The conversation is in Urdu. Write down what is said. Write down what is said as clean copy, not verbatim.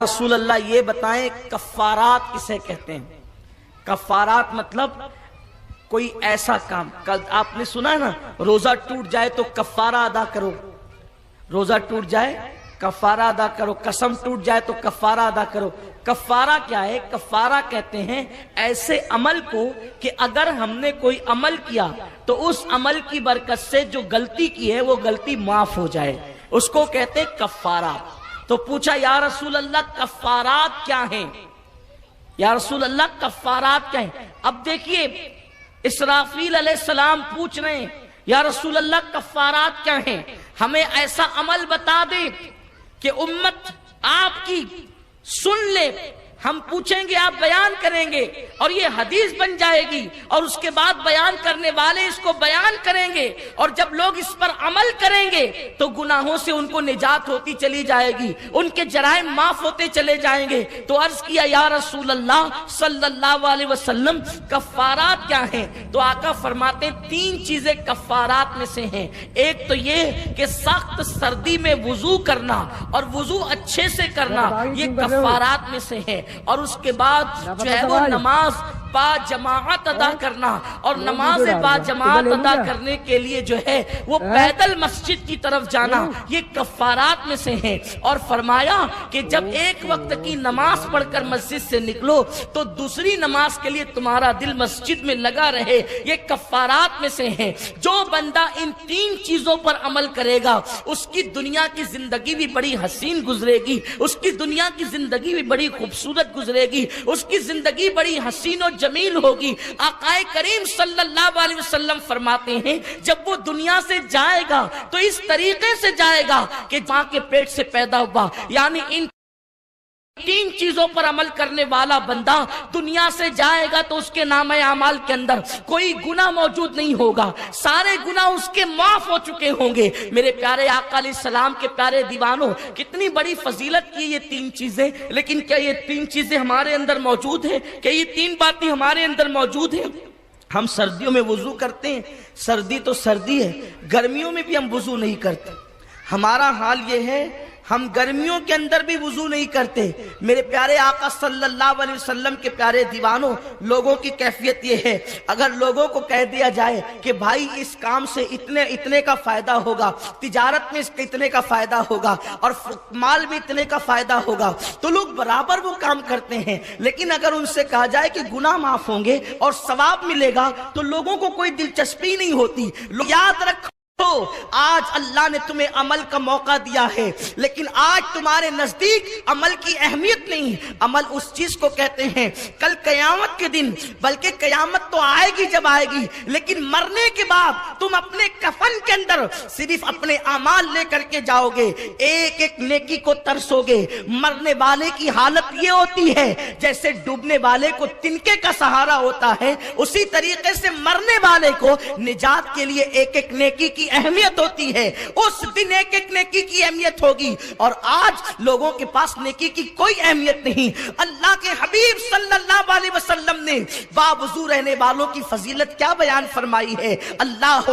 رسول اللہ یہ بتائیں کفارات کسے کہتے ہیں؟ کفارات مطلب کوئی ایسا کام، کل آپ نے سنا ہے نا، روزہ ٹوٹ جائے تو کفارہ ادا کرو، روزہ ٹوٹ جائے کفارہ ادا کرو، قسم ٹوٹ جائے تو کفارہ ادا کرو۔ کفارہ کیا ہے؟ کفارہ کہتے ہیں ایسے عمل کو کہ اگر ہم نے کوئی عمل کیا تو اس عمل کی برکت سے جو غلطی کی ہے وہ غلطی معاف ہو جائے، اس کو کہتے ہیں کفارہ۔ تو پوچھا یا رسول اللہ کفارات کیا ہیں؟ یا رسول اللہ کفارات کیا ہیں؟ اب دیکھیے اسرافیل علیہ السلام پوچھ رہے ہیں یا رسول اللہ کفارات کیا ہیں؟ ہمیں ایسا عمل بتا دے کہ امت آپ کی سن لے، ہم پوچھیں گے آپ بیان کریں گے اور یہ حدیث بن جائے گی، اور اس کے بعد بیان کرنے والے اس کو بیان کریں گے، اور جب لوگ اس پر عمل کریں گے تو گناہوں سے ان کو نجات ہوتی چلی جائے گی، ان کے جرائم معاف ہوتے چلے جائیں گے۔ تو عرض کیا یا رسول اللہ صلی اللہ علیہ وسلم کفارات کیا ہیں؟ تو آقا فرماتے ہیں تین چیزیں کفارات میں سے ہیں۔ ایک تو یہ کہ سخت سردی میں وضو کرنا اور وضو اچھے سے کرنا، یہ کفارات میں سے ہے۔ اور اس کے بعد جو ہے وہ نماز با جماعت ادا کرنا، اور نماز با جماعت ادا کرنے کے لیے جو ہے وہ پیدل مسجد کی طرف جانا، یہ کفارات میں سے ہیں۔ اور فرمایا کہ جب ایک وقت کی نماز پڑھ کر مسجد سے نکلو تو دوسری نماز کے لیے تمہارا دل مسجد میں لگا رہے، یہ کفارات میں سے ہیں۔ جو بندہ ان تین چیزوں پر عمل کرے گا اس کی دنیا کی زندگی بھی بڑی حسین گزرے گی، اس کی دنیا کی زندگی بھی بڑی خوبصورت گزرے گی، اس کی زندگی بڑی حسین و جمیل ہوگی۔ آقا کریم صلی اللہ علیہ وسلم فرماتے ہیں جب وہ دنیا سے جائے گا تو اس طریقے سے جائے گا کہ ماں کے پیٹ سے پیدا ہوا، یعنی ان تین چیزوں پر عمل کرنے والا بندہ دنیا سے جائے گا تو اس کے نامہ اعمال کے اندر کوئی گناہ موجود نہیں ہوگا، سارے گناہ اس کے معاف ہو چکے ہوں گے۔ میرے پیارے آقا علیہ السلام کے پیارے دیوانوں، کتنی بڑی فضیلت کی یہ تین چیزیں، لیکن کیا یہ تین چیزیں ہمارے اندر موجود ہیں؟ کیا یہ تین باتیں ہمارے اندر موجود ہیں؟ ہم سردیوں میں وضو کرتے ہیں، سردی تو سردی ہے، گرمیوں میں بھی ہم وضو نہیں کرتے۔ ہمارا حال یہ ہے ہم گرمیوں کے اندر بھی وضو نہیں کرتے۔ میرے پیارے آقا صلی اللہ علیہ وسلم کے پیارے دیوانوں، لوگوں کی کیفیت یہ ہے، اگر لوگوں کو کہہ دیا جائے کہ بھائی اس کام سے اتنے کا فائدہ ہوگا، تجارت میں اس کے اتنے کا فائدہ ہوگا، اور مال میں اتنے کا فائدہ ہوگا، تو لوگ برابر وہ کام کرتے ہیں۔ لیکن اگر ان سے کہا جائے کہ گناہ معاف ہوں گے اور ثواب ملے گا تو لوگوں کو کوئی دلچسپی نہیں ہوتی۔ یاد رکھو آج اللہ نے تمہیں عمل کا موقع دیا ہے، لیکن آج تمہارے نزدیک عمل کی اہمیت نہیں۔ عمل اس چیز کو کہتے ہیں کل قیامت کے دن، بلکہ قیامت تو آئے گی جب آئے گی، لیکن مرنے کے بعد تم اپنے کفن کے اندر صرف اپنے اعمال لے کر کے جاؤ گے، ایک ایک نیکی کو ترسو گے۔ مرنے والے کی حالت یہ ہوتی ہے جیسے ڈوبنے والے کو تنکے کا سہارا ہوتا ہے، اسی طریقے سے مرنے والے کو نجات کے لیے ایک ایک نیکی کی اہمیت ہوتی ہے۔ اس دن ایک ایک نیکی کی اہمیت ہوگی، اور آج لوگوں کے پاس نیکی کی کوئی اہمیت نہیں۔ اللہ کے حبیب صلی اللہ علیہ وسلم نے باوضو رہنے والوں کی فضیلت کیا بیان فرمائی ہے؟ اللہ